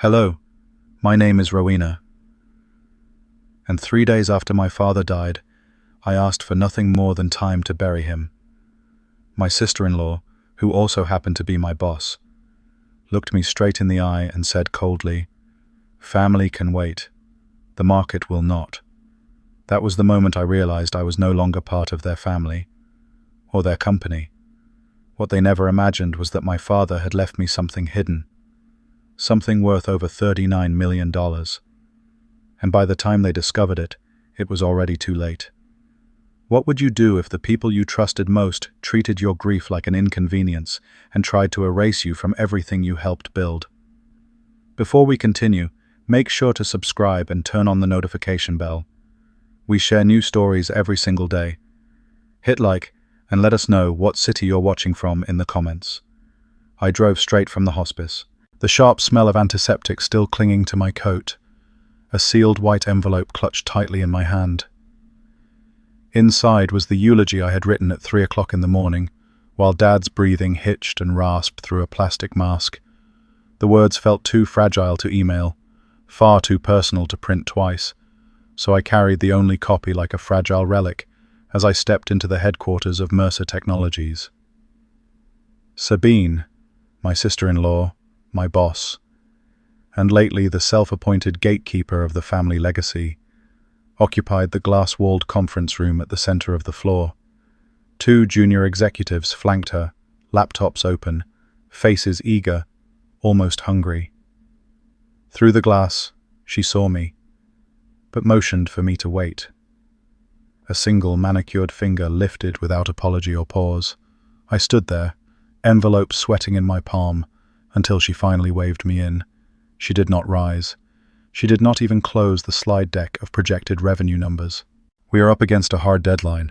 Hello, my name is Rowena, and 3 days after my father died, I asked for nothing more than time to bury him. My sister-in-law, who also happened to be my boss, looked me straight in the eye and said coldly, "Family can wait. The market will not." That was the moment I realized I was no longer part of their family, or their company. What they never imagined was that my father had left me something hidden, something worth over $39 million. And by the time they discovered it, it was already too late. What would you do if the people you trusted most treated your grief like an inconvenience and tried to erase you from everything you helped build? Before we continue, make sure to subscribe and turn on the notification bell. We share new stories every single day. Hit like and let us know what city you're watching from in the comments. I drove straight from the hospice, the sharp smell of antiseptic still clinging to my coat, a sealed white envelope clutched tightly in my hand. Inside was the eulogy I had written at 3 o'clock in the morning, while Dad's breathing hitched and rasped through a plastic mask. The words felt too fragile to email, far too personal to print twice, so I carried the only copy like a fragile relic as I stepped into the headquarters of Mercer Technologies. Sabine, my sister-in-law, my boss, and lately the self-appointed gatekeeper of the family legacy, occupied the glass-walled conference room at the center of the floor. 2 junior executives flanked her, laptops open, faces eager, almost hungry. Through the glass, she saw me, but motioned for me to wait. A single manicured finger lifted without apology or pause. I stood there, envelope sweating in my palm, until she finally waved me in. She did not rise. She did not even close the slide deck of projected revenue numbers. "We are up against a hard deadline.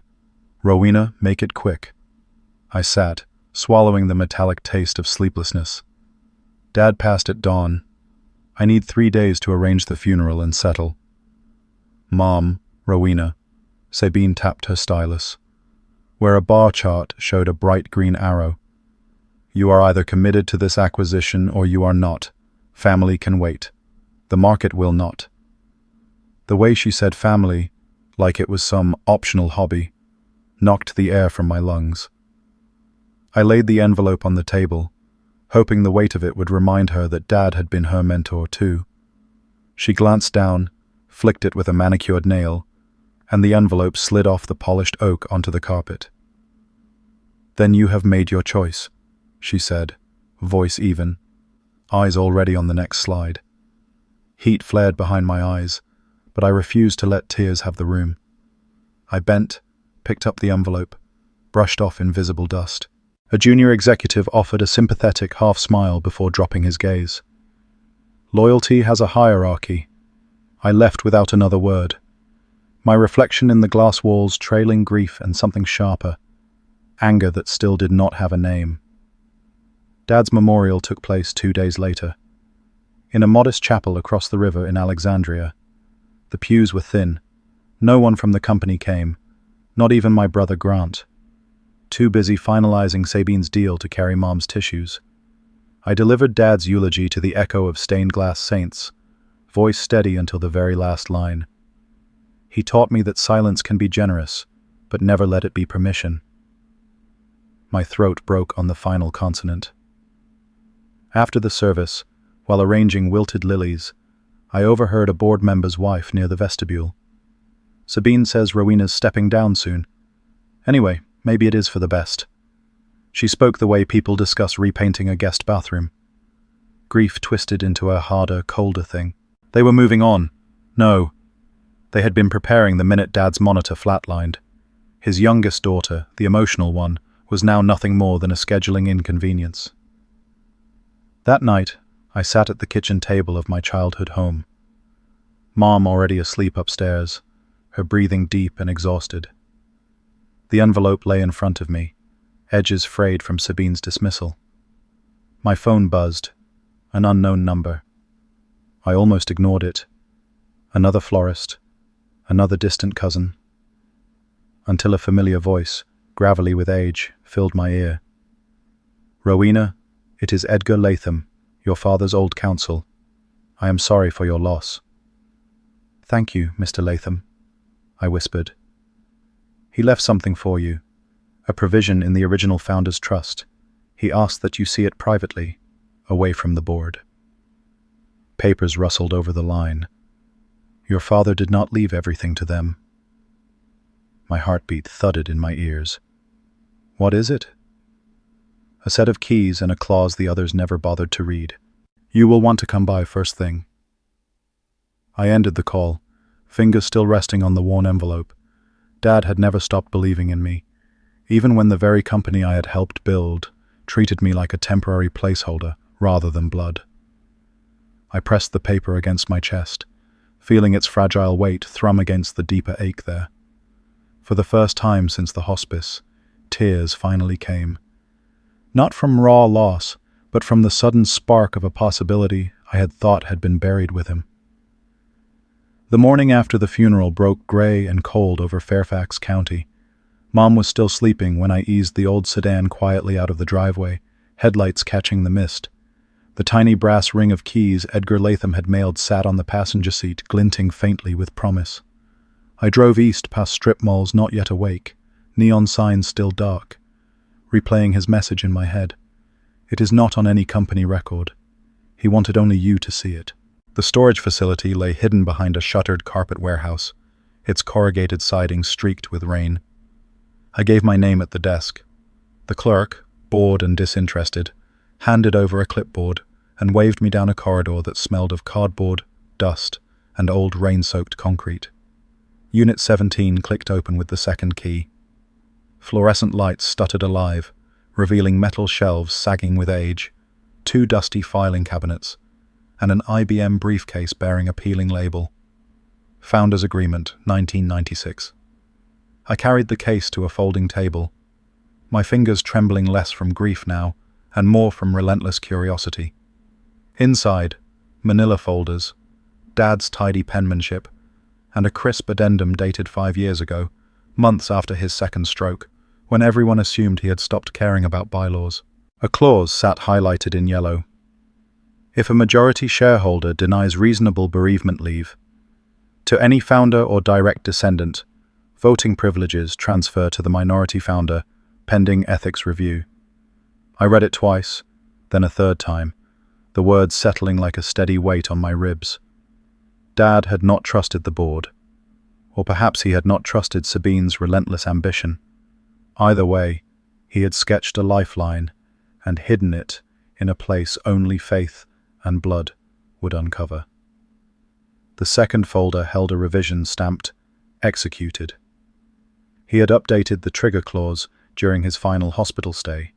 Rowena, make it quick." I sat, swallowing the metallic taste of sleeplessness. Dad passed at dawn. I need 3 days to arrange the funeral and settle. "Mom, Rowena," Sabine tapped her stylus, where a bar chart showed a bright green arrow. "You are either committed to this acquisition or you are not. Family can wait. The market will not." The way she said family, like it was some optional hobby, knocked the air from my lungs. I laid the envelope on the table, hoping the weight of it would remind her that Dad had been her mentor too. She glanced down, flicked it with a manicured nail, and the envelope slid off the polished oak onto the carpet. "Then you have made your choice," she said, voice even, eyes already on the next slide. Heat flared behind my eyes, but I refused to let tears have the room. I bent, picked up the envelope, brushed off invisible dust. A junior executive offered a sympathetic half-smile before dropping his gaze. Loyalty has a hierarchy. I left without another word. My reflection in the glass walls trailing grief and something sharper, anger that still did not have a name. Dad's memorial took place 2 days later. In a modest chapel across the river in Alexandria. The pews were thin. No one from the company came, not even my brother Grant, too busy finalizing Sabine's deal to carry Mom's tissues. I delivered Dad's eulogy to the echo of stained glass saints, voice steady until the very last line. He taught me that silence can be generous, but never let it be permission. My throat broke on the final consonant. After the service, while arranging wilted lilies, I overheard a board member's wife near the vestibule. "Sabine says Rowena's stepping down soon. Anyway, maybe it is for the best." She spoke the way people discuss repainting a guest bathroom. Grief twisted into a harder, colder thing. They were moving on. No. They had been preparing the minute Dad's monitor flatlined. His youngest daughter, the emotional one, was now nothing more than a scheduling inconvenience. That night, I sat at the kitchen table of my childhood home. Mom already asleep upstairs, her breathing deep and exhausted. The envelope lay in front of me, edges frayed from Sabine's dismissal. My phone buzzed, an unknown number. I almost ignored it. Another florist, another distant cousin. Until a familiar voice, gravelly with age, filled my ear. "Rowena, it is Edgar Latham, your father's old counsel. I am sorry for your loss." "Thank you, Mr. Latham," I whispered. "He left something for you, a provision in the original founder's trust. He asked that you see it privately, away from the board." Papers rustled over the line. "Your father did not leave everything to them." My heartbeat thudded in my ears. "What is it?" "A set of keys and a clause the others never bothered to read. You will want to come by first thing." I ended the call, fingers still resting on the worn envelope. Dad had never stopped believing in me, even when the very company I had helped build treated me like a temporary placeholder rather than blood. I pressed the paper against my chest, feeling its fragile weight thrum against the deeper ache there. For the first time since the hospice, tears finally came. Not from raw loss, but from the sudden spark of a possibility I had thought had been buried with him. The morning after the funeral broke gray and cold over Fairfax County. Mom was still sleeping when I eased the old sedan quietly out of the driveway, headlights catching the mist. The tiny brass ring of keys Edgar Latham had mailed sat on the passenger seat, glinting faintly with promise. I drove east past strip malls not yet awake, neon signs still dark, replaying his message in my head. "It is not on any company record. He wanted only you to see it." The storage facility lay hidden behind a shuttered carpet warehouse, its corrugated siding streaked with rain. I gave my name at the desk. The clerk, bored and disinterested, handed over a clipboard and waved me down a corridor that smelled of cardboard, dust, and old rain-soaked concrete. Unit 17 clicked open with the second key. Fluorescent lights stuttered alive, revealing metal shelves sagging with age, 2 dusty filing cabinets, and an IBM briefcase bearing a peeling label. Founders Agreement, 1996. I carried the case to a folding table, my fingers trembling less from grief now, and more from relentless curiosity. Inside, manila folders, Dad's tidy penmanship, and a crisp addendum dated 5 years ago, months after his second stroke, when everyone assumed he had stopped caring about bylaws. A clause sat highlighted in yellow. If a majority shareholder denies reasonable bereavement leave, to any founder or direct descendant, voting privileges transfer to the minority founder, pending ethics review. I read it twice, then a third time, the words settling like a steady weight on my ribs. Dad had not trusted the board, or perhaps he had not trusted Sabine's relentless ambition. Either way, he had sketched a lifeline and hidden it in a place only faith and blood would uncover. The second folder held a revision stamped, "Executed." He had updated the trigger clause during his final hospital stay.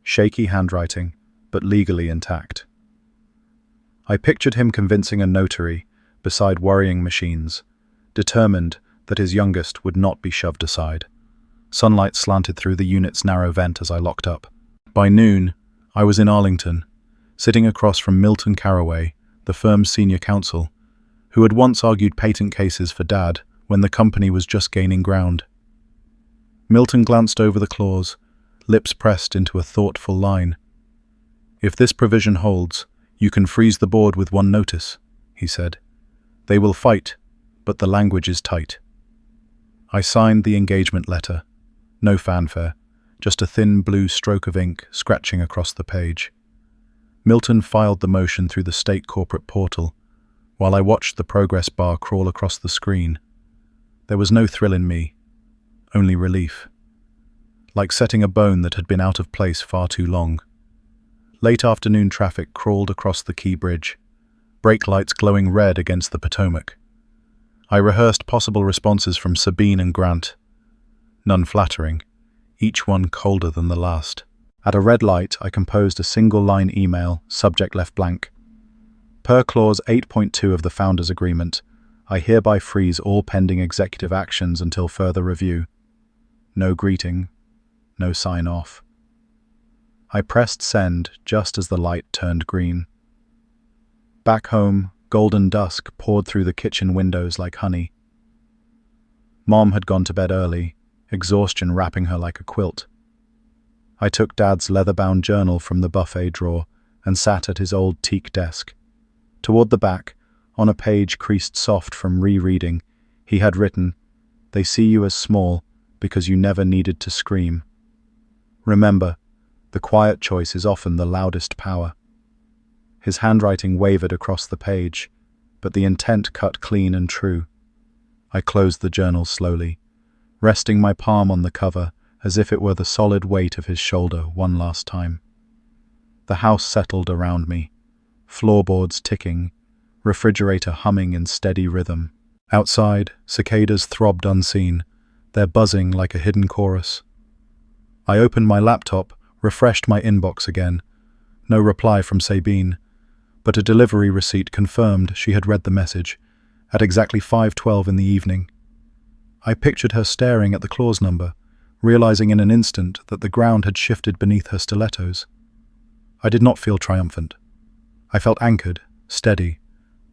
Shaky handwriting, but legally intact. I pictured him convincing a notary beside worrying machines, determined that his youngest would not be shoved aside. Sunlight slanted through the unit's narrow vent as I locked up. By noon, I was in Arlington, sitting across from Milton Carraway, the firm's senior counsel, who had once argued patent cases for Dad when the company was just gaining ground. Milton glanced over the clause, lips pressed into a thoughtful line. "If this provision holds, you can freeze the board with one notice," he said. "They will fight, but the language is tight." I signed the engagement letter. No fanfare, just a thin blue stroke of ink scratching across the page. Milton filed the motion through the state corporate portal, while I watched the progress bar crawl across the screen. There was no thrill in me, only relief. Like setting a bone that had been out of place far too long. Late afternoon traffic crawled across the Key Bridge, brake lights glowing red against the Potomac. I rehearsed possible responses from Sabine and Grant. None flattering, each one colder than the last. At a red light, I composed a single-line email, subject left blank. Per Clause 8.2 of the Founders Agreement, I hereby freeze all pending executive actions until further review. No greeting, no sign-off. I pressed send just as the light turned green. Back home, golden dusk poured through the kitchen windows like honey. Mom had gone to bed early, exhaustion wrapping her like a quilt. I took Dad's leather-bound journal from the buffet drawer and sat at his old teak desk. Toward the back, on a page creased soft from rereading, he had written, "They see you as small because you never needed to scream. Remember, the quiet choice is often the loudest power." His handwriting wavered across the page, but the intent cut clean and true. I closed the journal slowly, resting my palm on the cover as if it were the solid weight of his shoulder one last time. The house settled around me, floorboards ticking, refrigerator humming in steady rhythm. Outside, cicadas throbbed unseen, their buzzing like a hidden chorus. I opened my laptop, refreshed my inbox again. No reply from Sabine, but a delivery receipt confirmed she had read the message at exactly 5:12 in the evening. I pictured her staring at the clause number, realizing in an instant that the ground had shifted beneath her stilettos. I did not feel triumphant. I felt anchored, steady.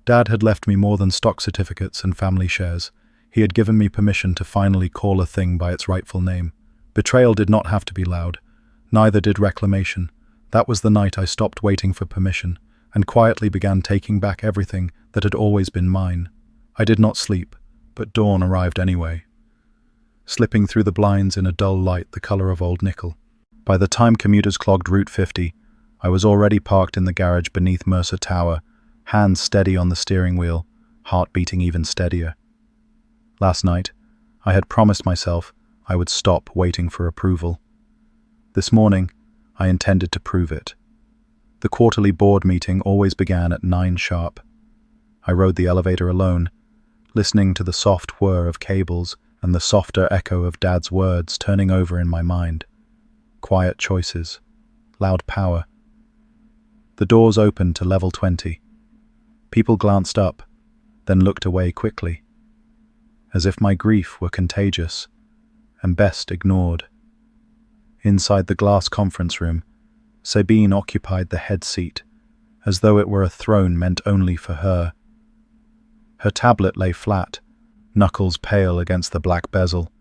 Dad had left me more than stock certificates and family shares. He had given me permission to finally call a thing by its rightful name. Betrayal did not have to be loud. Neither did reclamation. That was the night I stopped waiting for permission and quietly began taking back everything that had always been mine. I did not sleep, but dawn arrived anyway, slipping through the blinds in a dull light the color of old nickel. By the time commuters clogged Route 50, I was already parked in the garage beneath Mercer Tower, hands steady on the steering wheel, heart beating even steadier. Last night, I had promised myself I would stop waiting for approval. This morning, I intended to prove it. The quarterly board meeting always began at 9 sharp. I rode the elevator alone, listening to the soft whir of cables and the softer echo of Dad's words turning over in my mind. Quiet choices, loud power. The doors opened to level 20. People glanced up, then looked away quickly, as if my grief were contagious and best ignored. Inside the glass conference room, Sabine occupied the head seat, as though it were a throne meant only for her. Her tablet lay flat, knuckles pale against the black bezel.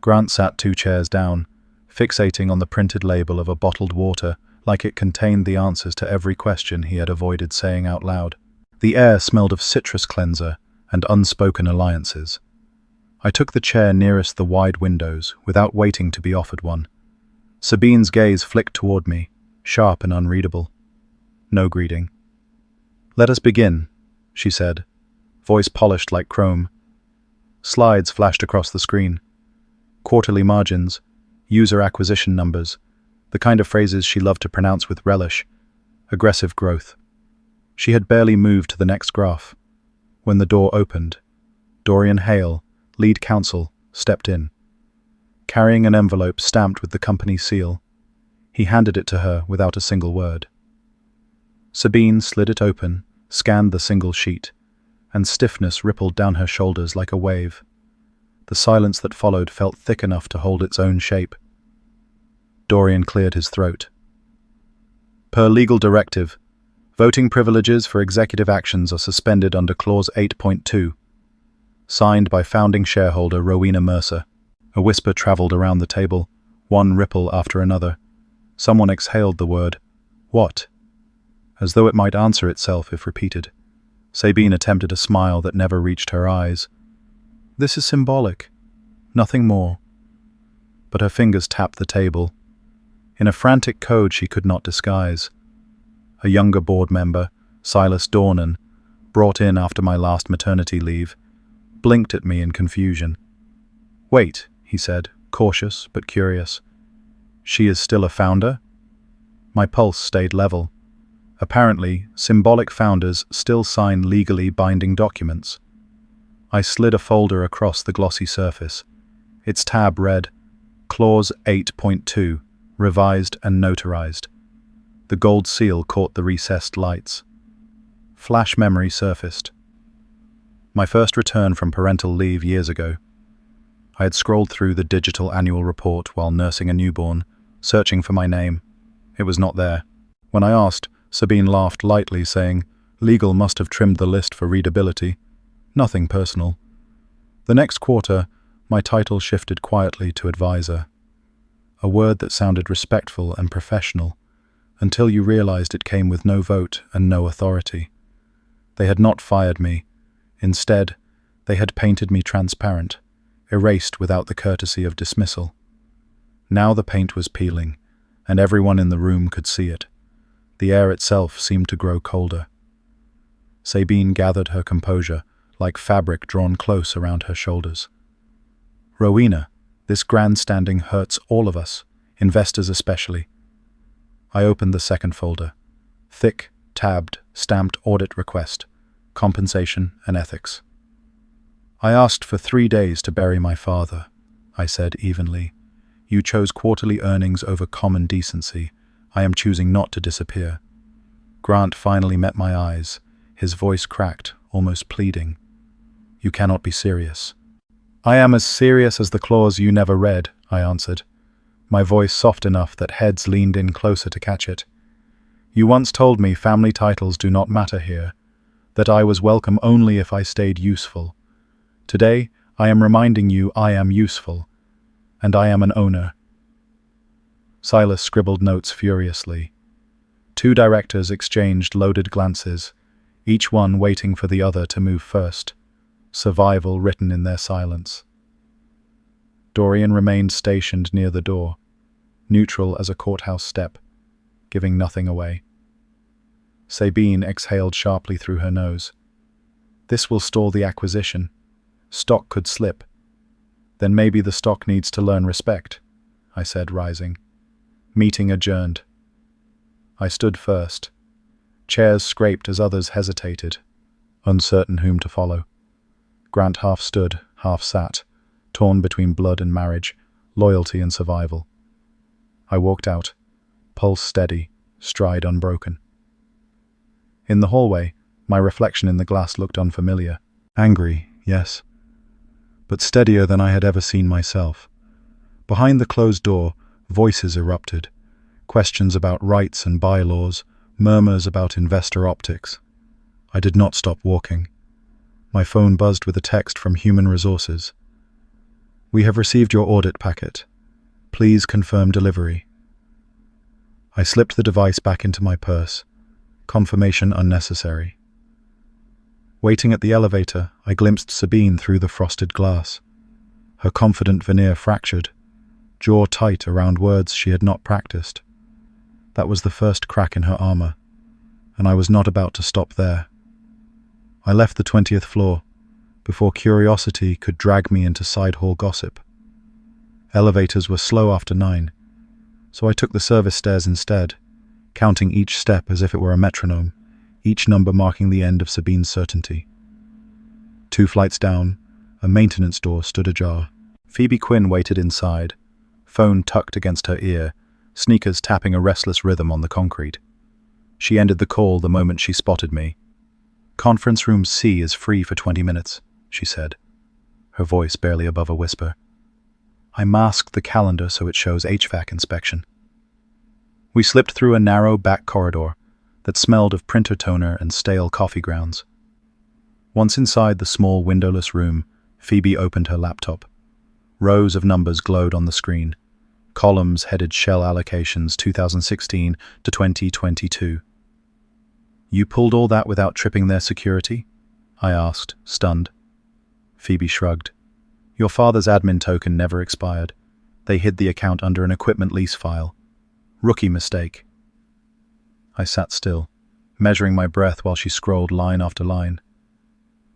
Grant sat 2 chairs down, fixating on the printed label of a bottled water like it contained the answers to every question he had avoided saying out loud. The air smelled of citrus cleanser and unspoken alliances. I took the chair nearest the wide windows without waiting to be offered one. Sabine's gaze flicked toward me, sharp and unreadable. No greeting. "Let us begin," she said, voice polished like chrome. Slides flashed across the screen. Quarterly margins, user acquisition numbers, the kind of phrases she loved to pronounce with relish. Aggressive growth. She had barely moved to the next graph when the door opened. Dorian Hale, lead counsel, stepped in. Carrying an envelope stamped with the company seal, he handed it to her without a single word. Sabine slid it open, scanned the single sheet, and stiffness rippled down her shoulders like a wave. The silence that followed felt thick enough to hold its own shape. Dorian cleared his throat. Per legal directive, voting privileges for executive actions are suspended under Clause 8.2. Signed by founding shareholder Rowena Mercer. A whisper traveled around the table, one ripple after another. Someone exhaled the word, "What?" as though it might answer itself if repeated. Sabine attempted a smile that never reached her eyes. "This is symbolic. Nothing more." But her fingers tapped the table, in a frantic code she could not disguise. A younger board member, Silas Dornan, brought in after my last maternity leave, blinked at me in confusion. "Wait," he said, cautious but curious. "She is still a founder?" My pulse stayed level. Apparently, symbolic founders still sign legally binding documents. I slid a folder across the glossy surface. Its tab read, Clause 8.2, revised and notarized. The gold seal caught the recessed lights. Flash memory surfaced. My first return from parental leave years ago. I had scrolled through the digital annual report while nursing a newborn, searching for my name. It was not there. When I asked, Sabine laughed lightly, saying, "Legal must have trimmed the list for readability. Nothing personal." The next quarter, my title shifted quietly to advisor, a word that sounded respectful and professional, until you realized it came with no vote and no authority. They had not fired me. Instead, they had painted me transparent, erased without the courtesy of dismissal. Now the paint was peeling, and everyone in the room could see it. The air itself seemed to grow colder. Sabine gathered her composure, like fabric drawn close around her shoulders. "Rowena, this grandstanding hurts all of us, investors especially." I opened the second folder. Thick, tabbed, stamped audit request, compensation and ethics. "I asked for 3 days to bury my father," I said evenly. "You chose quarterly earnings over common decency. I am choosing not to disappear." Grant finally met my eyes, his voice cracked, almost pleading. "You cannot be serious." "I am as serious as the clause you never read," I answered, my voice soft enough that heads leaned in closer to catch it. "You once told me family titles do not matter here, that I was welcome only if I stayed useful. Today, I am reminding you I am useful, and I am an owner." Silas scribbled notes furiously. 2 directors exchanged loaded glances, each one waiting for the other to move first, survival written in their silence. Dorian remained stationed near the door, neutral as a courthouse step, giving nothing away. Sabine exhaled sharply through her nose. "This will stall the acquisition. Stock could slip." "Then maybe the stock needs to learn respect," I said, rising. Meeting adjourned. I stood first. Chairs scraped as others hesitated, uncertain whom to follow. Grant half stood, half sat, torn between blood and marriage, loyalty and survival. I walked out, pulse steady, stride unbroken. In the hallway, my reflection in the glass looked unfamiliar. Angry, yes, but steadier than I had ever seen myself. Behind the closed door, voices erupted. Questions about rights and bylaws, murmurs about investor optics. I did not stop walking. My phone buzzed with a text from Human Resources. "We have received your audit packet. Please confirm delivery." I slipped the device back into my purse. Confirmation unnecessary. Waiting at the elevator, I glimpsed Sabine through the frosted glass. Her confident veneer fractured, jaw tight around words she had not practiced. That was the first crack in her armor, and I was not about to stop there. I left the 20th floor, before curiosity could drag me into side hall gossip. Elevators were slow after 9, so I took the service stairs instead, counting each step as if it were a metronome, each number marking the end of Sabine's certainty. 2 flights down, a maintenance door stood ajar. Phoebe Quinn waited inside, phone tucked against her ear, sneakers tapping a restless rhythm on the concrete. She ended the call the moment she spotted me. "Conference room C is free for 20 minutes, she said, her voice barely above a whisper. I masked the calendar so it shows HVAC inspection. We slipped through a narrow back corridor that smelled of printer toner and stale coffee grounds. Once inside the small windowless room, Phoebe opened her laptop. Rows of numbers glowed on the screen. Columns headed shell allocations 2016 to 2022. "You pulled all that without tripping their security?" I asked, stunned. Phoebe shrugged. "Your father's admin token never expired. They hid the account under an equipment lease file. Rookie mistake." I sat still, measuring my breath while she scrolled line after line.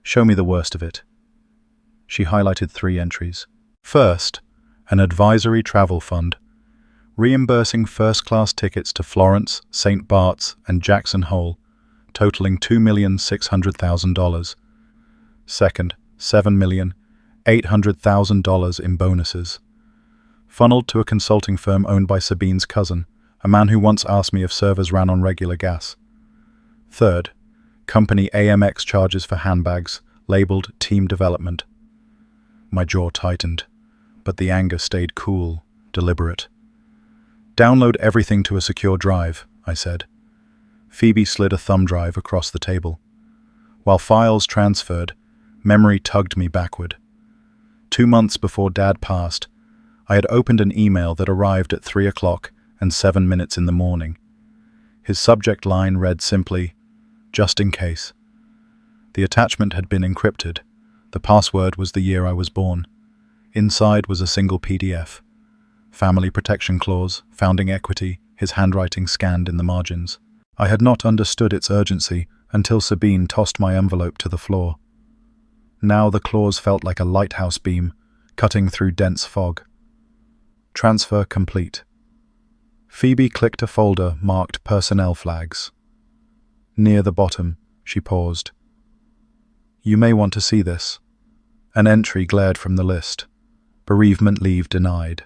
"Show me the worst of it." She highlighted 3 entries. First, an advisory travel fund, reimbursing first-class tickets to Florence, St. Bart's, and Jackson Hole, totaling $2,600,000. Second, $7,800,000 in bonuses, funneled to a consulting firm owned by Sabine's cousin, a man who once asked me if servers ran on regular gas. Third, company AMX charges for handbags, labeled Team Development. My jaw tightened, but the anger stayed cool, deliberate. "Download everything to a secure drive," I said. Phoebe slid a thumb drive across the table. While files transferred, memory tugged me backward. 2 months before Dad passed, I had opened an email that arrived at 3 o'clock and 7 minutes in the morning. His subject line read simply, "Just in case." The attachment had been encrypted. The password was the year I was born. Inside was a single PDF. Family protection clause, founding equity, his handwriting scanned in the margins. I had not understood its urgency until Sabine tossed my envelope to the floor. Now the clause felt like a lighthouse beam, cutting through dense fog. Transfer complete. Phoebe clicked a folder marked Personnel Flags. Near the bottom, she paused. You may want to see this. An entry glared from the list. Bereavement leave denied.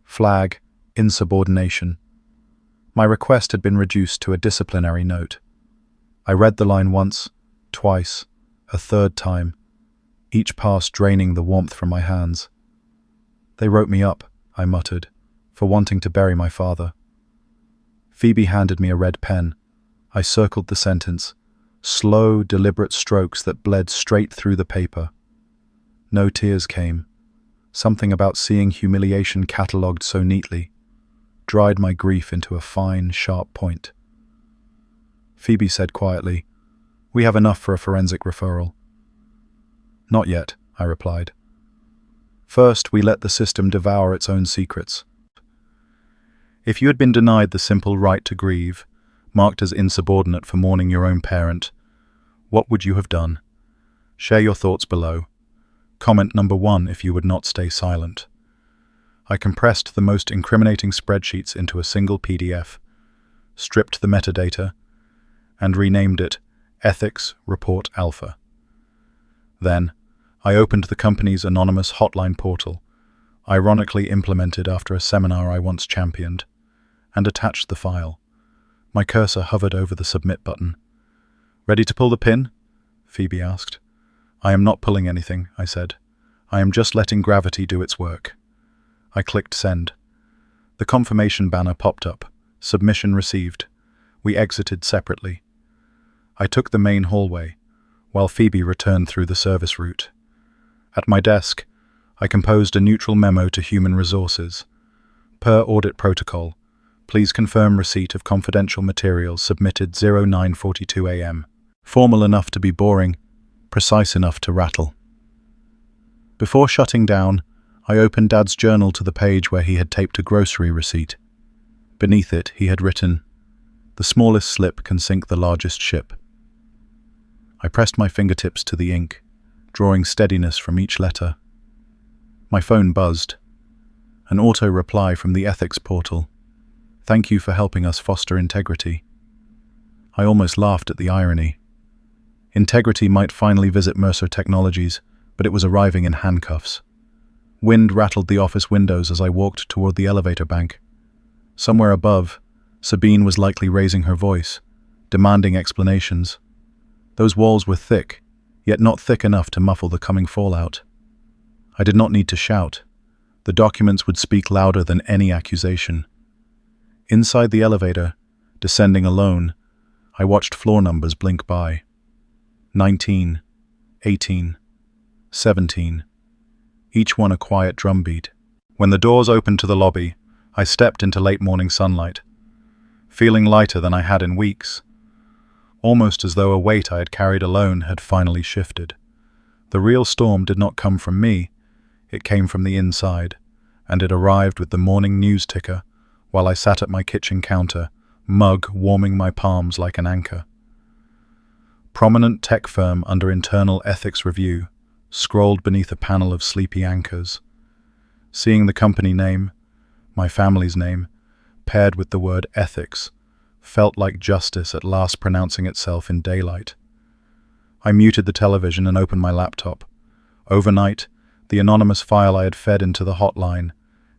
Flag, insubordination. My request had been reduced to a disciplinary note. I read the line once, twice, a third time, each pass draining the warmth from my hands. They wrote me up, I muttered, for wanting to bury my father. Phoebe handed me a red pen. I circled the sentence, slow, deliberate strokes that bled straight through the paper. No tears came. Something about seeing humiliation catalogued so neatly dried my grief into a fine, sharp point. Phoebe said quietly, "We have enough for a forensic referral." "Not yet," I replied. "First, we let the system devour its own secrets." If you had been denied the simple right to grieve, marked as insubordinate for mourning your own parent, what would you have done? Share your thoughts below. Comment number 1 if you would not stay silent. I compressed the most incriminating spreadsheets into a single PDF, stripped the metadata, and renamed it Ethics Report Alpha. Then, I opened the company's anonymous hotline portal, ironically implemented after a seminar I once championed, and attached the file. My cursor hovered over the submit button. "Ready to pull the pin?" Phoebe asked. "I am not pulling anything," I said. "I am just letting gravity do its work." I clicked send. The confirmation banner popped up. Submission received. We exited separately. I took the main hallway, while Phoebe returned through the service route. At my desk, I composed a neutral memo to Human Resources. Per audit protocol, please confirm receipt of confidential materials submitted 09:42 a.m. Formal enough to be boring, precise enough to rattle. Before shutting down, I opened Dad's journal to the page where he had taped a grocery receipt. Beneath it, he had written, "The smallest slip can sink the largest ship." I pressed my fingertips to the ink, drawing steadiness from each letter. My phone buzzed. An auto reply from the ethics portal. "Thank you for helping us foster integrity." I almost laughed at the irony. Integrity might finally visit Mercer Technologies, but it was arriving in handcuffs. Wind rattled the office windows as I walked toward the elevator bank. Somewhere above, Sabine was likely raising her voice, demanding explanations. Those walls were thick, yet not thick enough to muffle the coming fallout. I did not need to shout. The documents would speak louder than any accusation. Inside the elevator, descending alone, I watched floor numbers blink by. 19, 18, 17. Each one a quiet drumbeat. When the doors opened to the lobby, I stepped into late morning sunlight, feeling lighter than I had in weeks, almost as though a weight I had carried alone had finally shifted. The real storm did not come from me, it came from the inside, and it arrived with the morning news ticker while I sat at my kitchen counter, mug warming my palms like an anchor. Prominent tech firm under internal ethics review scrolled beneath a panel of sleepy anchors. Seeing the company name, my family's name, paired with the word ethics, felt like justice at last pronouncing itself in daylight. I muted the television and opened my laptop. Overnight, the anonymous file I had fed into the hotline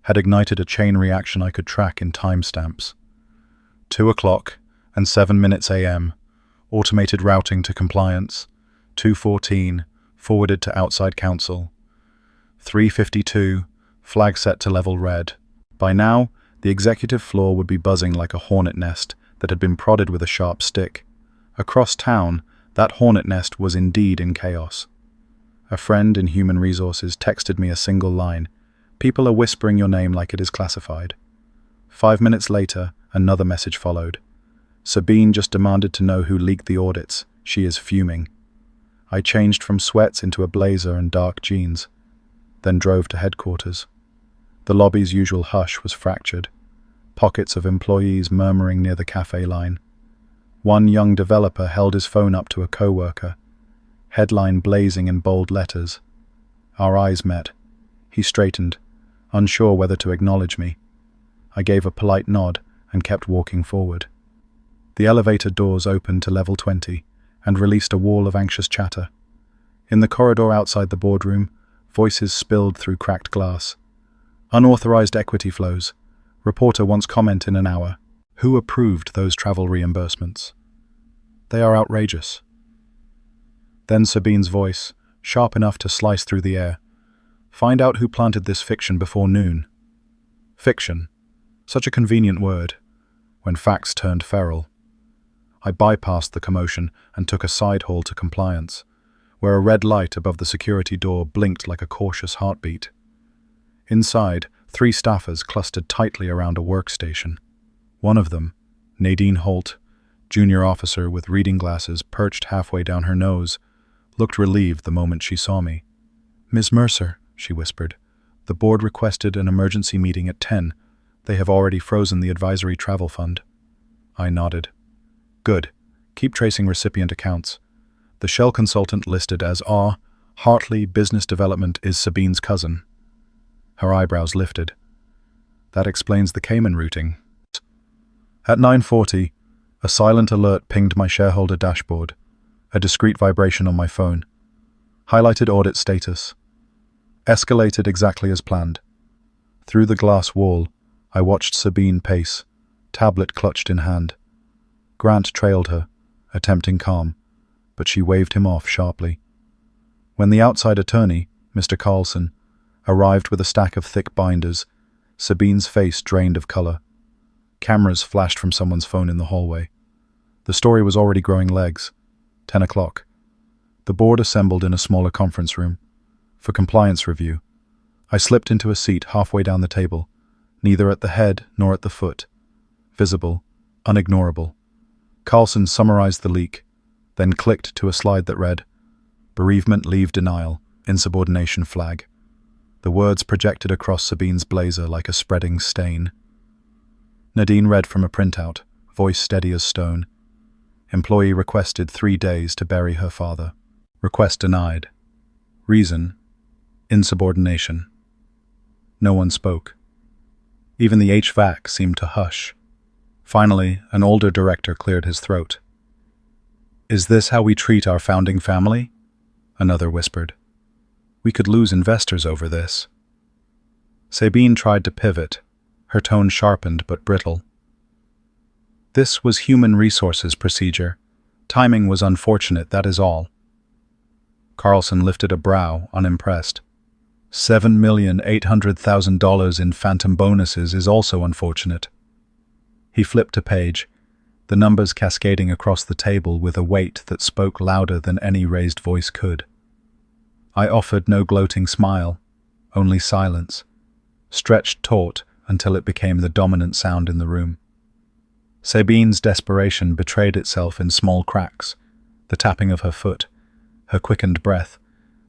had ignited a chain reaction I could track in timestamps. 2 o'clock and 7 minutes a.m., automated routing to compliance. 2:14, forwarded to outside counsel. 3:52, flag set to level red. By now, the executive floor would be buzzing like a hornet nest that had been prodded with a sharp stick. Across town, that hornet nest was indeed in chaos. A friend in Human Resources texted me a single line, "People are whispering your name like it is classified." 5 minutes later, another message followed. "Sabine just demanded to know who leaked the audits. She is fuming." I changed from sweats into a blazer and dark jeans, then drove to headquarters. The lobby's usual hush was fractured, pockets of employees murmuring near the cafe line. One young developer held his phone up to a coworker, headline blazing in bold letters. Our eyes met. He straightened, unsure whether to acknowledge me. I gave a polite nod and kept walking forward. The elevator doors opened to level 20 and released a wall of anxious chatter. In the corridor outside the boardroom, voices spilled through cracked glass. Unauthorized equity flows. Reporter wants comment in an hour. Who approved those travel reimbursements? They are outrageous. Then Sabine's voice, sharp enough to slice through the air. Find out who planted this fiction before noon. Fiction. Such a convenient word, when facts turned feral. I bypassed the commotion and took a side hall to compliance, where a red light above the security door blinked like a cautious heartbeat. Inside, 3 staffers clustered tightly around a workstation. One of them, Nadine Holt, junior officer with reading glasses perched halfway down her nose, looked relieved the moment she saw me. "Ms. Mercer," she whispered, "the board requested an emergency meeting at 10. They have already frozen the advisory travel fund." I nodded. "Good. Keep tracing recipient accounts. The Shell consultant listed as R. Hartley Business Development is Sabine's cousin." Her eyebrows lifted. That explains the Cayman routing. At 9:40, a silent alert pinged my shareholder dashboard, a discreet vibration on my phone. Highlighted audit status. Escalated exactly as planned. Through the glass wall, I watched Sabine pace, tablet clutched in hand. Grant trailed her, attempting calm, but she waved him off sharply. When the outside attorney, Mr. Carlson, arrived with a stack of thick binders, Sabine's face drained of color. Cameras flashed from someone's phone in the hallway. The story was already growing legs. 10 o'clock. The board assembled in a smaller conference room. For compliance review, I slipped into a seat halfway down the table, neither at the head nor at the foot. Visible, unignorable. Carlson summarized the leak, then clicked to a slide that read, "Bereavement leave denial, insubordination flag." The words projected across Sabine's blazer like a spreading stain. Nadine read from a printout, voice steady as stone. Employee requested 3 days to bury her father. Request denied. Reason: insubordination. No one spoke. Even the HVAC seemed to hush. Finally, an older director cleared his throat. "Is this how we treat our founding family?" Another whispered. "We could lose investors over this." Sabine tried to pivot, her tone sharpened but brittle. "This was human resources procedure. Timing was unfortunate, that is all." Carlson lifted a brow, unimpressed. $7,800,000 in phantom bonuses is also unfortunate. He flipped a page, the numbers cascading across the table with a weight that spoke louder than any raised voice could. I offered no gloating smile, only silence, stretched taut until it became the dominant sound in the room. Sabine's desperation betrayed itself in small cracks, the tapping of her foot, her quickened breath,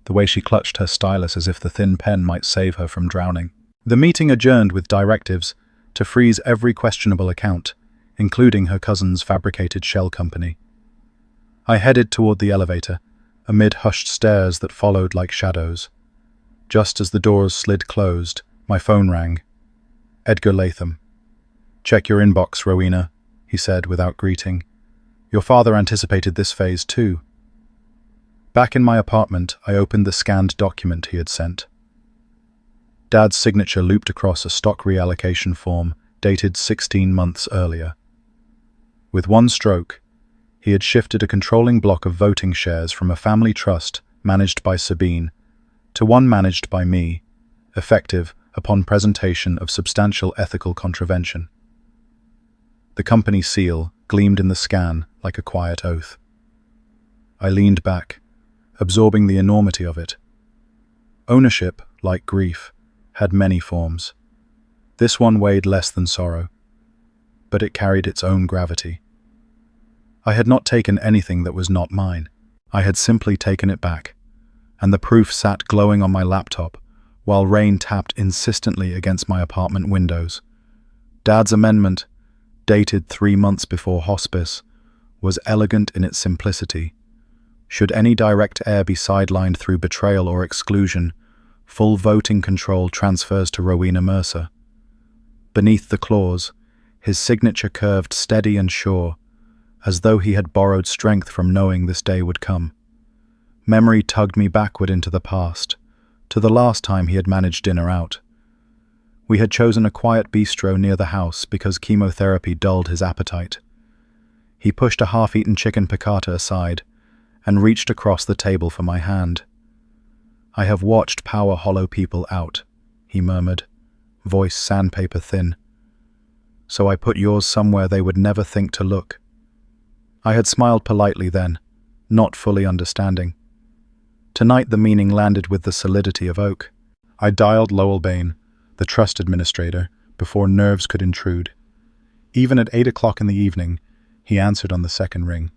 the way she clutched her stylus as if the thin pen might save her from drowning. The meeting adjourned with directives to freeze every questionable account, including her cousin's fabricated shell company. I headed toward the elevator, amid hushed stares that followed like shadows. Just as the doors slid closed, my phone rang. Edgar Latham. "Check your inbox, Rowena," he said without greeting. "Your father anticipated this phase too." Back in my apartment, I opened the scanned document he had sent. Dad's signature looped across a stock reallocation form dated 16 months earlier. With one stroke, he had shifted a controlling block of voting shares from a family trust managed by Sabine to one managed by me, effective upon presentation of substantial ethical contravention. The company seal gleamed in the scan like a quiet oath. I leaned back, absorbing the enormity of it. Ownership, like grief, had many forms. This one weighed less than sorrow, but it carried its own gravity. I had not taken anything that was not mine. I had simply taken it back, and the proof sat glowing on my laptop, while rain tapped insistently against my apartment windows. Dad's amendment, dated 3 months before hospice, was elegant in its simplicity. Should any direct heir be sidelined through betrayal or exclusion, full voting control transfers to Rowena Mercer. Beneath the clause, his signature curved steady and sure, as though he had borrowed strength from knowing this day would come. Memory tugged me backward into the past, to the last time he had managed dinner out. We had chosen a quiet bistro near the house because chemotherapy dulled his appetite. He pushed a half-eaten chicken piccata aside and reached across the table for my hand. "I have watched power hollow people out," he murmured, voice sandpaper thin. "So I put yours somewhere they would never think to look." I had smiled politely then, not fully understanding. Tonight the meaning landed with the solidity of oak. I dialed Lowell Bain, the trust administrator, before nerves could intrude. Even at 8 o'clock in the evening, he answered on the second ring.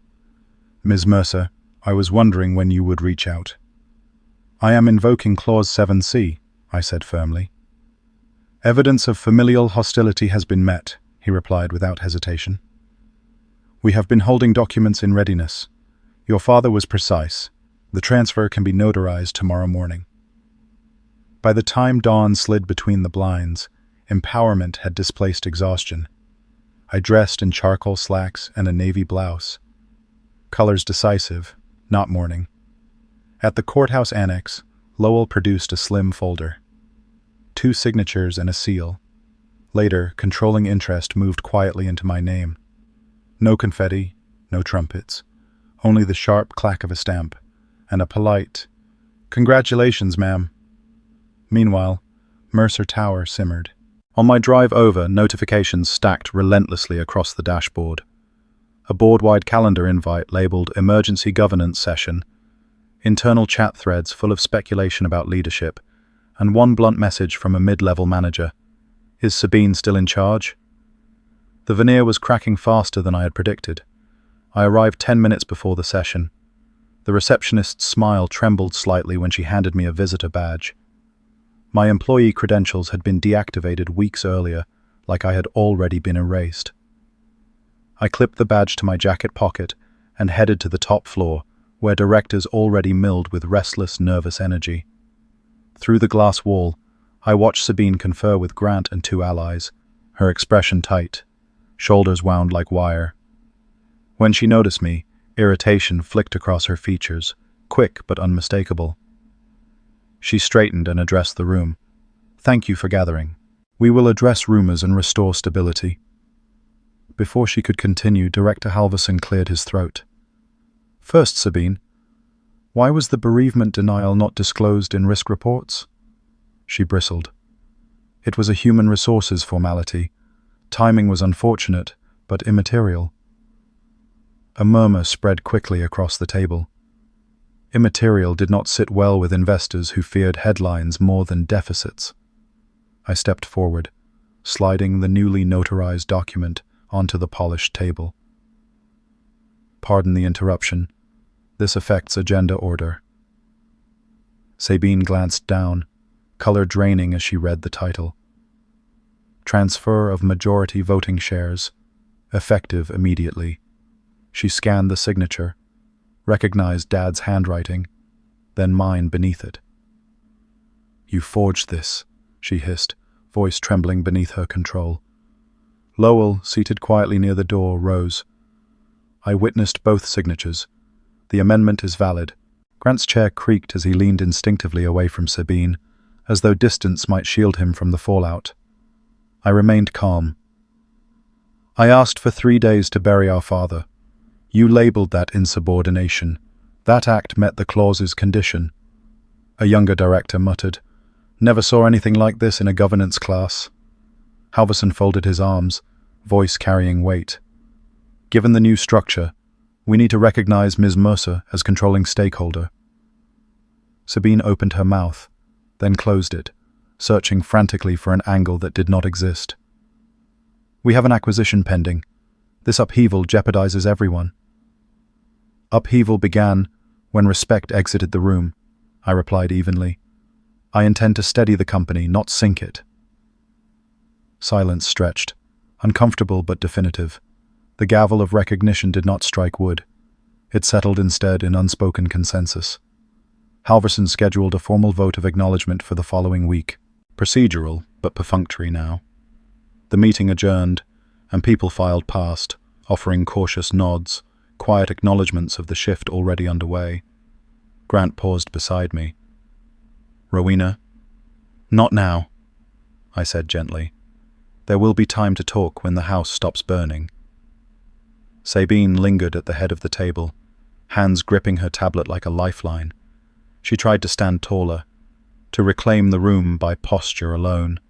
"Ms. Mercer, I was wondering when you would reach out." "I am invoking Clause 7C, I said firmly. "Evidence of familial hostility has been met," he replied without hesitation. "We have been holding documents in readiness. Your father was precise. The transfer can be notarized tomorrow morning." By the time dawn slid between the blinds, empowerment had displaced exhaustion. I dressed in charcoal slacks and a navy blouse. Colors decisive, not mourning. At the courthouse annex, Lowell produced a slim folder. 2 signatures and a seal. Later, controlling interest moved quietly into my name. No confetti, no trumpets, only the sharp clack of a stamp, and a polite, "Congratulations, ma'am." Meanwhile, Mercer Tower simmered. On my drive over, notifications stacked relentlessly across the dashboard. A board-wide calendar invite labeled Emergency Governance Session, internal chat threads full of speculation about leadership, and one blunt message from a mid-level manager. "Is Sabine still in charge?" The veneer was cracking faster than I had predicted. I arrived 10 minutes before the session. The receptionist's smile trembled slightly when she handed me a visitor badge. My employee credentials had been deactivated weeks earlier, like I had already been erased. I clipped the badge to my jacket pocket and headed to the top floor, where directors already milled with restless, nervous energy. Through the glass wall, I watched Sabine confer with Grant and 2 allies, her expression tight, shoulders wound like wire. When she noticed me, irritation flicked across her features, quick but unmistakable. She straightened and addressed the room. "Thank you for gathering. We will address rumors and restore stability." Before she could continue, Director Halverson cleared his throat. "First, Sabine, why was the bereavement denial not disclosed in risk reports?" She bristled. "It was a human resources formality. Timing was unfortunate, but immaterial." A murmur spread quickly across the table. Immaterial did not sit well with investors who feared headlines more than deficits. I stepped forward, sliding the newly notarized document onto the polished table. "Pardon the interruption. This affects agenda order." Sabine glanced down, color draining as she read the title. "Transfer of majority voting shares, effective immediately." She scanned the signature, recognized Dad's handwriting, then mine beneath it. "You forged this," she hissed, voice trembling beneath her control. Lowell, seated quietly near the door, rose. I witnessed both signatures. The amendment is valid. Grant's chair creaked as he leaned instinctively away from Sabine, as though distance might shield him from the fallout. I remained calm. "I asked for 3 days to bury our father. You labeled that insubordination. That act met the clause's condition." A younger director muttered, "Never saw anything like this in a governance class." Halverson folded his arms, voice carrying weight. "Given the new structure, we need to recognize Ms. Mercer as controlling stakeholder." Sabine opened her mouth, then closed it, searching frantically for an angle that did not exist. "We have an acquisition pending. This upheaval jeopardizes everyone." Upheaval began When respect exited the room, I replied evenly. I intend to steady the company, not sink it. Silence stretched, uncomfortable but definitive. The gavel of recognition did not strike wood. It settled instead in unspoken consensus. Halverson scheduled a formal vote of acknowledgement for the following week. Procedural, but perfunctory now. The meeting adjourned, and people filed past, offering cautious nods, quiet acknowledgements of the shift already underway. Grant paused beside me. "Rowena?" "Not now," I said gently. "There will be time to talk when the house stops burning." Sabine lingered at the head of the table, hands gripping her tablet like a lifeline. She tried to stand taller, to reclaim the room by posture alone.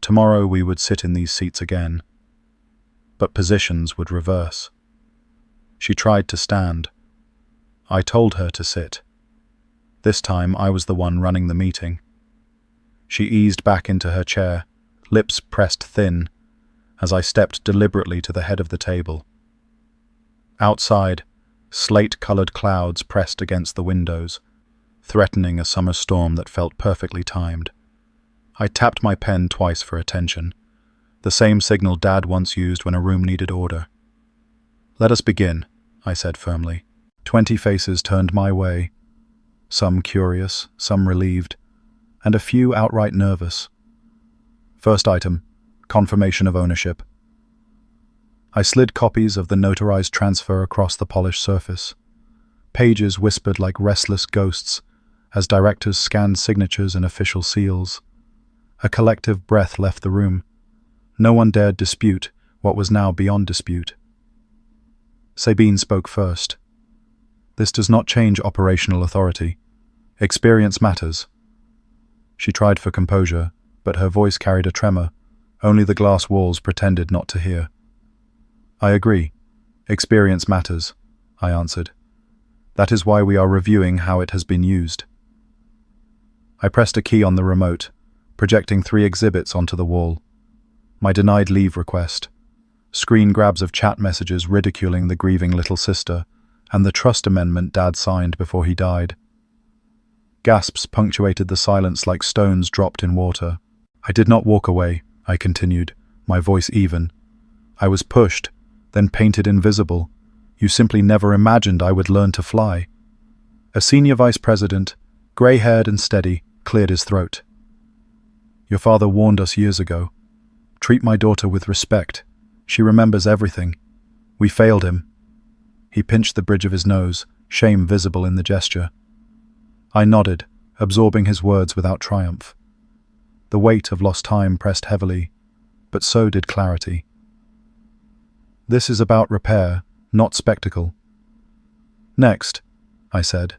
Tomorrow we would sit in these seats again, but positions would reverse. She tried to stand. I told her to sit. This time I was the one running the meeting. She eased back into her chair, lips pressed thin, as I stepped deliberately to the head of the table. Outside, slate-colored clouds pressed against the windows, threatening a summer storm that felt perfectly timed. I tapped my pen twice for attention, the same signal Dad once used when a room needed order. "Let us begin," I said firmly. 20 faces turned my way, some curious, some relieved, and a few outright nervous. First item, confirmation of ownership. I slid copies of the notarized transfer across the polished surface. Pages whispered like restless ghosts as directors scanned signatures and official seals. A collective breath left the room. No one dared dispute what was now beyond dispute. Sabine spoke first. "This does not change operational authority. Experience matters." She tried for composure, but her voice carried a tremor. Only the glass walls pretended not to hear. "I agree. Experience matters," I answered. "That is why we are reviewing how it has been used." I pressed a key on the remote, projecting 3 exhibits onto the wall. My denied leave request, screen grabs of chat messages ridiculing the grieving little sister, and the trust amendment Dad signed before he died. Gasps punctuated the silence like stones dropped in water. "I did not walk away," I continued, my voice even. "I was pushed, then painted invisible. You simply never imagined I would learn to fly." A senior vice president, grey-haired and steady, cleared his throat. "Your father warned us years ago. Treat my daughter with respect. She remembers everything. We failed him." He pinched the bridge of his nose, shame visible in the gesture. I nodded, absorbing his words without triumph. The weight of lost time pressed heavily, but so did clarity. "This is about repair, not spectacle." "Next," I said,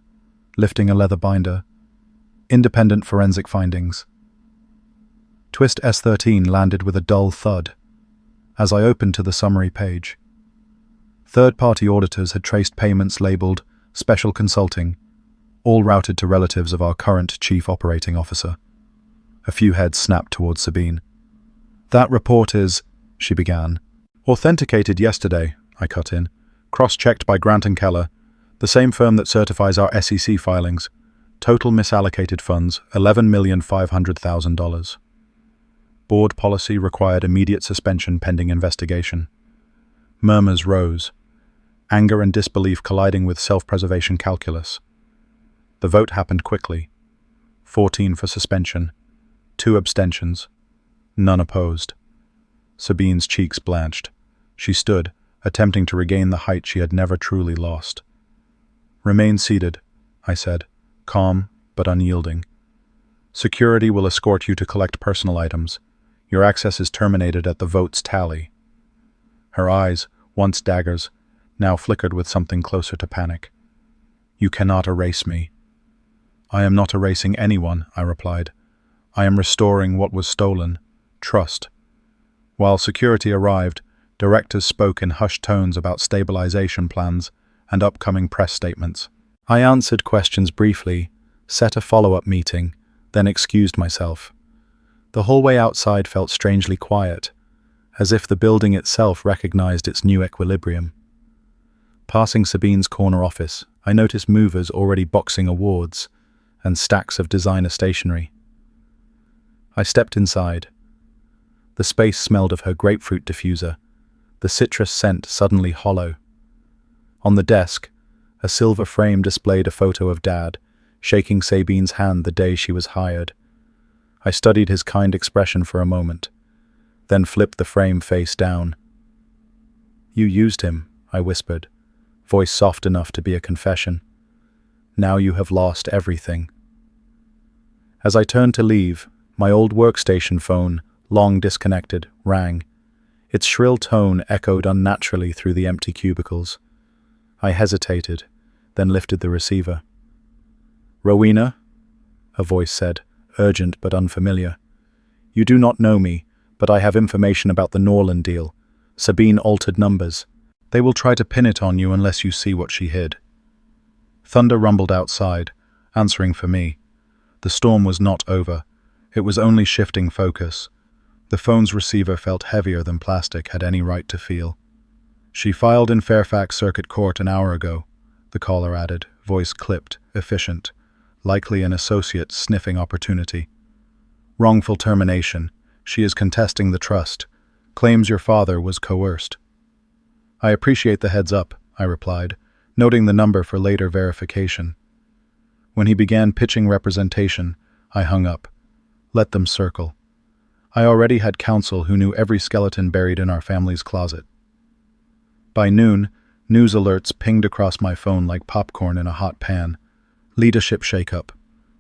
lifting a leather binder. "Independent forensic findings." Twist S13 landed with a dull thud, as I opened to the summary page. Third-party auditors had traced payments labeled Special Consulting, all routed to relatives of our current Chief Operating Officer. A few heads snapped towards Sabine. "That report is," she began. "Authenticated yesterday," I cut in. "Cross-checked by Grant & Keller, the same firm that certifies our SEC filings. Total misallocated funds, $11,500,000. Board policy required immediate suspension pending investigation." Murmurs rose, anger and disbelief colliding with self-preservation calculus. The vote happened quickly. 14 for suspension, 2 abstentions, none opposed. Sabine's cheeks blanched. She stood, attempting to regain the height she had never truly lost. "Remain seated," I said, calm but unyielding. "Security will escort you to collect personal items. Your access is terminated at the vote's tally." Her eyes, once daggers, now flickered with something closer to panic. "You cannot erase me." "I am not erasing anyone," I replied. "I am restoring what was stolen, trust." While security arrived, directors spoke in hushed tones about stabilization plans and upcoming press statements. I answered questions briefly, set a follow-up meeting, then excused myself. The hallway outside felt strangely quiet, as if the building itself recognized its new equilibrium. Passing Sabine's corner office, I noticed movers already boxing awards and stacks of designer stationery. I stepped inside. The space smelled of her grapefruit diffuser, the citrus scent suddenly hollow. On the desk, a silver frame displayed a photo of Dad, shaking Sabine's hand the day she was hired. I studied his kind expression for a moment, then flipped the frame face down. "You used him," I whispered, voice soft enough to be a confession. "Now you have lost everything." As I turned to leave, my old workstation phone, long disconnected, rang. Its shrill tone echoed unnaturally through the empty cubicles. I hesitated, then lifted the receiver. "Rowena?" a voice said, urgent but unfamiliar. "You do not know me, but I have information about the Norland deal. Sabine altered numbers. They will try to pin it on you unless you see what she hid." Thunder rumbled outside, answering for me. The storm was not over. It was only shifting focus. The phone's receiver felt heavier than plastic had any right to feel. "She filed in Fairfax Circuit Court an hour ago," the caller added, voice clipped, efficient, likely an associate sniffing opportunity. "Wrongful termination. She is contesting the trust. Claims your father was coerced." "I appreciate the heads up," I replied, noting the number for later verification. When he began pitching representation, I hung up. Let them circle. I already had counsel who knew every skeleton buried in our family's closet. By noon, news alerts pinged across my phone like popcorn in a hot pan. Leadership shakeup,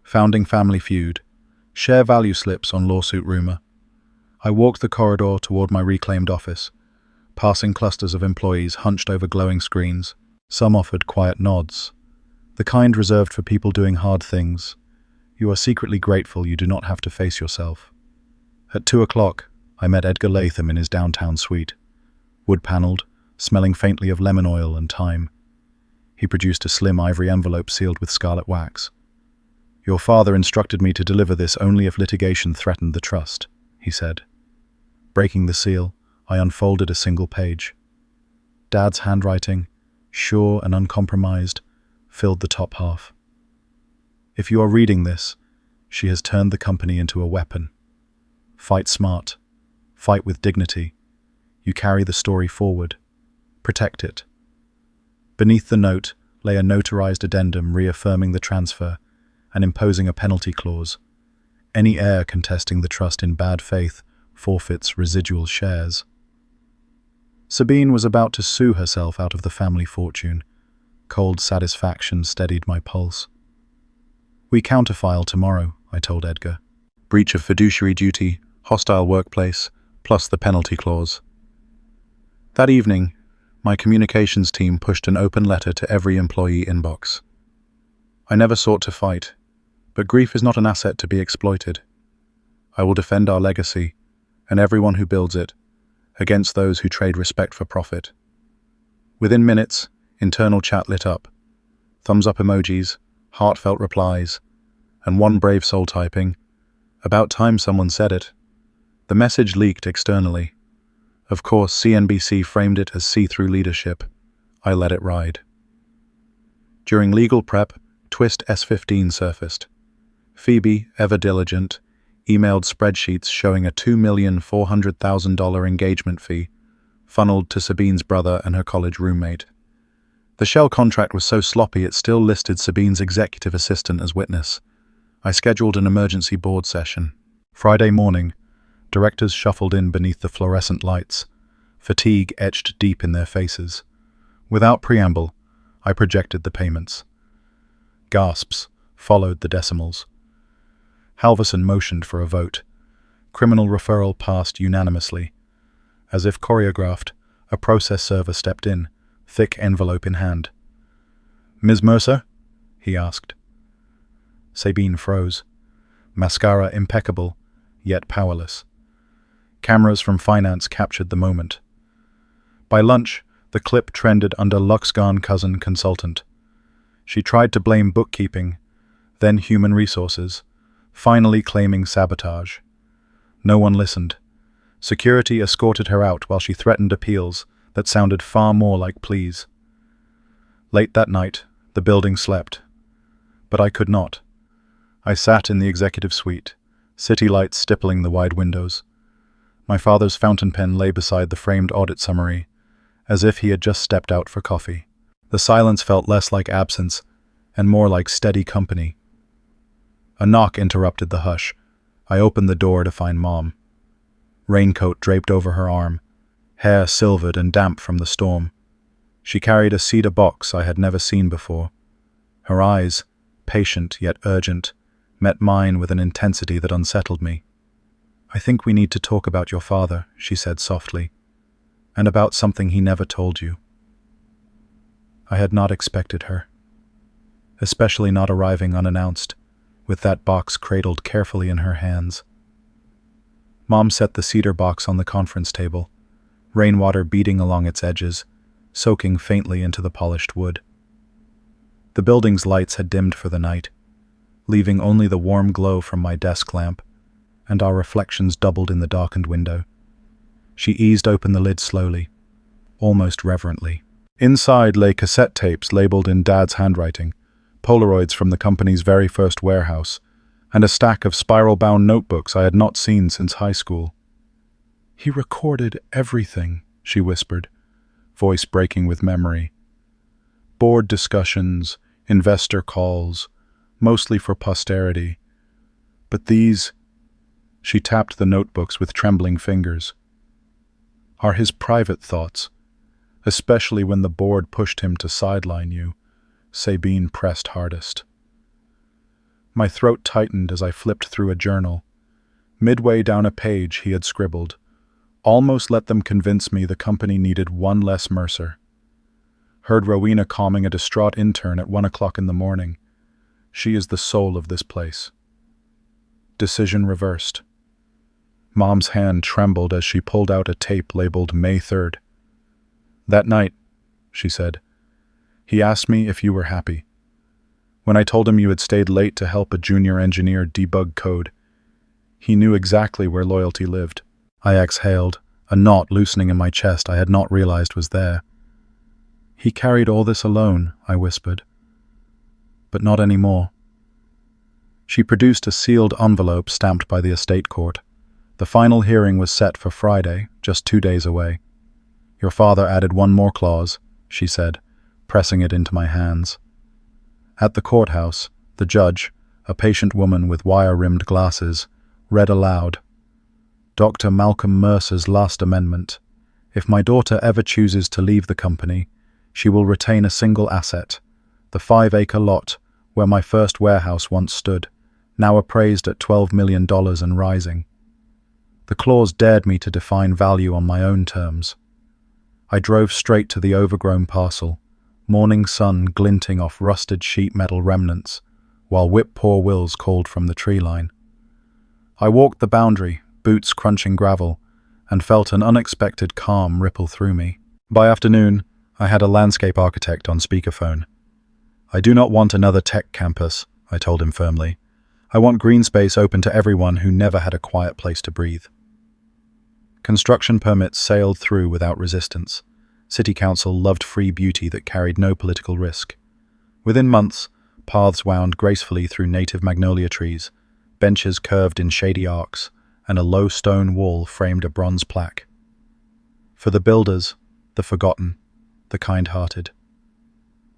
founding family feud, share value slips on lawsuit rumor. I walked the corridor toward my reclaimed office, passing clusters of employees hunched over glowing screens. Some offered quiet nods, the kind reserved for people doing hard things. You are secretly grateful you do not have to face yourself. At 2:00, I met Edgar Latham in his downtown suite, wood-paneled, smelling faintly of lemon oil and thyme. He produced a slim ivory envelope sealed with scarlet wax. "Your father instructed me to deliver this only if litigation threatened the trust," he said. Breaking the seal, I unfolded a single page. Dad's handwriting, sure and uncompromised, filled the top half. "If you are reading this, she has turned the company into a weapon. Fight smart. Fight with dignity. You carry the story forward. Protect it." Beneath the note lay a notarized addendum reaffirming the transfer and imposing a penalty clause. Any heir contesting the trust in bad faith forfeits residual shares. Sabine was about to sue herself out of the family fortune. Cold satisfaction steadied my pulse. "We counterfile tomorrow," I told Edgar. "Breach of fiduciary duty, hostile workplace, plus the penalty clause." That evening, my communications team pushed an open letter to every employee inbox. "I never sought to fight, but grief is not an asset to be exploited. I will defend our legacy, and everyone who builds it, against those who trade respect for profit." Within minutes, internal chat lit up. Thumbs up emojis, heartfelt replies, and one brave soul typing, "About time someone said it." The message leaked externally. Of course, CNBC framed it as see-through leadership. I let it ride. During legal prep, Twist S15 surfaced. Phoebe, ever diligent, emailed spreadsheets showing a $2,400,000 engagement fee, funneled to Sabine's brother and her college roommate. The shell contract was so sloppy it still listed Sabine's executive assistant as witness. I scheduled an emergency board session. Friday morning, directors shuffled in beneath the fluorescent lights, fatigue etched deep in their faces. Without preamble, I projected the payments. Gasps followed the decimals. Halverson motioned for a vote. Criminal referral passed unanimously. As if choreographed, a process server stepped in, thick envelope in hand. "Ms. Mercer?" he asked. Sabine froze. Mascara impeccable, yet powerless. Cameras from finance captured the moment. By lunch, the clip trended under Luxgan cousin consultant. She tried to blame bookkeeping, then human resources, finally claiming sabotage. No one listened. Security escorted her out while she threatened appeals that sounded far more like pleas. Late that night, The building slept. But I could not. I sat in the executive suite, city lights stippling the wide windows. My father's fountain pen lay beside the framed audit summary, as if he had just stepped out for coffee. The silence felt less like absence and more like steady company. A knock interrupted the hush. I opened the door to find Mom. Raincoat draped over her arm, hair silvered and damp from the storm. She carried a cedar box I had never seen before. Her eyes, patient yet urgent, met mine with an intensity that unsettled me. "I think we need to talk about your father," she said softly, "and about something he never told you." I had not expected her, especially not arriving unannounced, with that box cradled carefully in her hands. Mom set the cedar box on the conference table, rainwater beading along its edges, soaking faintly into the polished wood. The building's lights had dimmed for the night, leaving only the warm glow from my desk lamp, and our reflections doubled in the darkened window. She eased open the lid slowly, almost reverently. Inside lay cassette tapes labeled in Dad's handwriting, Polaroids from the company's very first warehouse, and a stack of spiral-bound notebooks I had not seen since high school. "He recorded everything," she whispered, voice breaking with memory. "Board discussions, investor calls, mostly for posterity. But these," she tapped the notebooks with trembling fingers, "are his private thoughts, especially when the board pushed him to sideline you." Sabine pressed hardest. My throat tightened as I flipped through a journal. Midway down a page he had scribbled, "Almost let them convince me the company needed one less Mercer." Heard Rowena calming a distraught intern at 1 o'clock in the morning. "She is the soul of this place." Decision reversed. Mom's hand trembled as she pulled out a tape labeled May 3rd. "That night," she said, "he asked me if you were happy. When I told him you had stayed late to help a junior engineer debug code, he knew exactly where loyalty lived." I exhaled, a knot loosening in my chest I had not realized was there. "He carried all this alone," I whispered. "But not anymore." She produced a sealed envelope stamped by the estate court. The final hearing was set for Friday, just 2 days away. "Your father added one more clause," she said, pressing it into my hands. At the courthouse, the judge, a patient woman with wire-rimmed glasses, read aloud, "Dr. Malcolm Mercer's last amendment. If my daughter ever chooses to leave the company, she will retain a single asset, the 5-acre lot where my first warehouse once stood, now appraised at $12 million and rising." The clause dared me to define value on my own terms. I drove straight to the overgrown parcel, morning sun glinting off rusted sheet metal remnants, while whip-poor wills called from the tree line. I walked the boundary, boots crunching gravel, and felt an unexpected calm ripple through me. By afternoon, I had a landscape architect on speakerphone. "I do not want another tech campus," I told him firmly. "I want green space open to everyone who never had a quiet place to breathe." Construction permits sailed through without resistance. City Council loved free beauty that carried no political risk. Within months, paths wound gracefully through native magnolia trees, benches curved in shady arcs, and a low stone wall framed a bronze plaque. For the builders, the forgotten, the kind-hearted.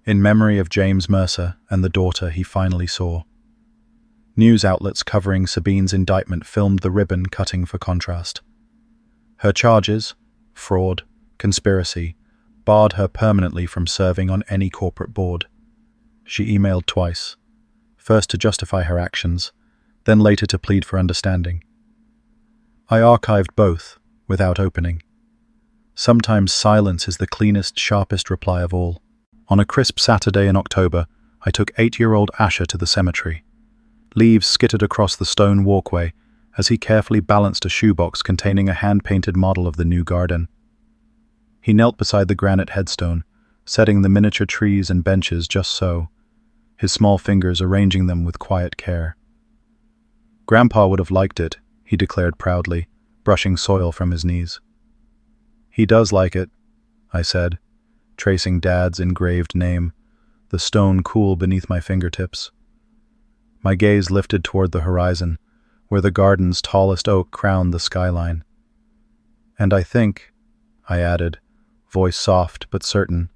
In memory of James Mercer and the daughter he finally saw. News outlets covering Sabine's indictment filmed the ribbon cutting for contrast. Her charges, fraud, conspiracy, barred her permanently from serving on any corporate board. She emailed twice, first to justify her actions, then later to plead for understanding. I archived both, without opening. Sometimes silence is the cleanest, sharpest reply of all. On a crisp Saturday in October, I took 8-year-old Asher to the cemetery. Leaves skittered across the stone walkway as he carefully balanced a shoebox containing a hand-painted model of the new garden. He knelt beside the granite headstone, setting the miniature trees and benches just so, his small fingers arranging them with quiet care. "Grandpa would have liked it," he declared proudly, brushing soil from his knees. "He does like it," I said, tracing Dad's engraved name, the the stone cool beneath my fingertips. My gaze lifted toward the horizon, where the garden's tallest oak crowned the skyline. "And I think," I added, voice soft but certain,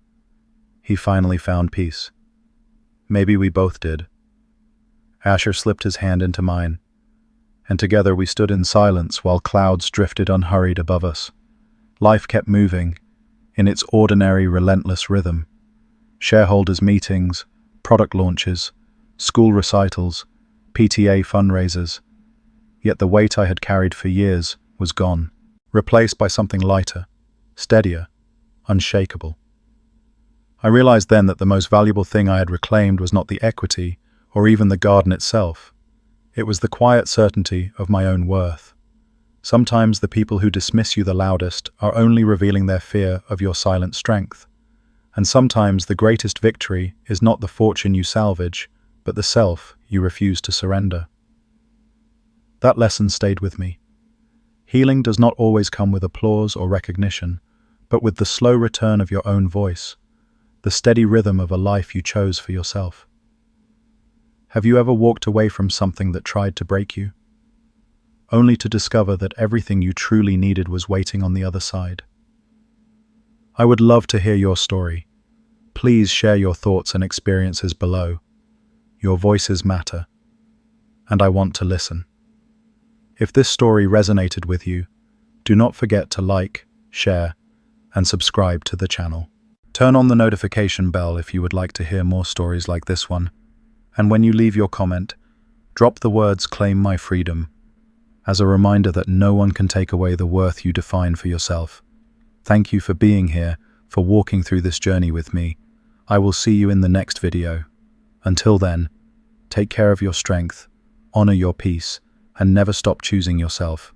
"he finally found peace." Maybe we both did. Asher slipped his hand into mine, and together we stood in silence while clouds drifted unhurried above us. Life kept moving, in its ordinary, relentless rhythm. Shareholders' meetings, product launches, school recitals, PTA fundraisers. Yet the weight I had carried for years was gone, replaced by something lighter, steadier, unshakable. I realized then that the most valuable thing I had reclaimed was not the equity or even the garden itself. It was the quiet certainty of my own worth. Sometimes the people who dismiss you the loudest are only revealing their fear of your silent strength. And sometimes the greatest victory is not the fortune you salvage, but the self you refuse to surrender. That lesson stayed with me. Healing does not always come with applause or recognition, but with the slow return of your own voice, the steady rhythm of a life you chose for yourself. Have you ever walked away from something that tried to break you, only to discover that everything you truly needed was waiting on the other side? I would love to hear your story. Please share your thoughts and experiences below. Your voices matter, and I want to listen. If this story resonated with you, do not forget to like, share, and subscribe to the channel. Turn on the notification bell if you would like to hear more stories like this one. And when you leave your comment, drop the words "Claim my freedom" as a reminder that no one can take away the worth you define for yourself. Thank you for being here, for walking through this journey with me. I will see you in the next video. Until then, take care of your strength, honor your peace, and never stop choosing yourself.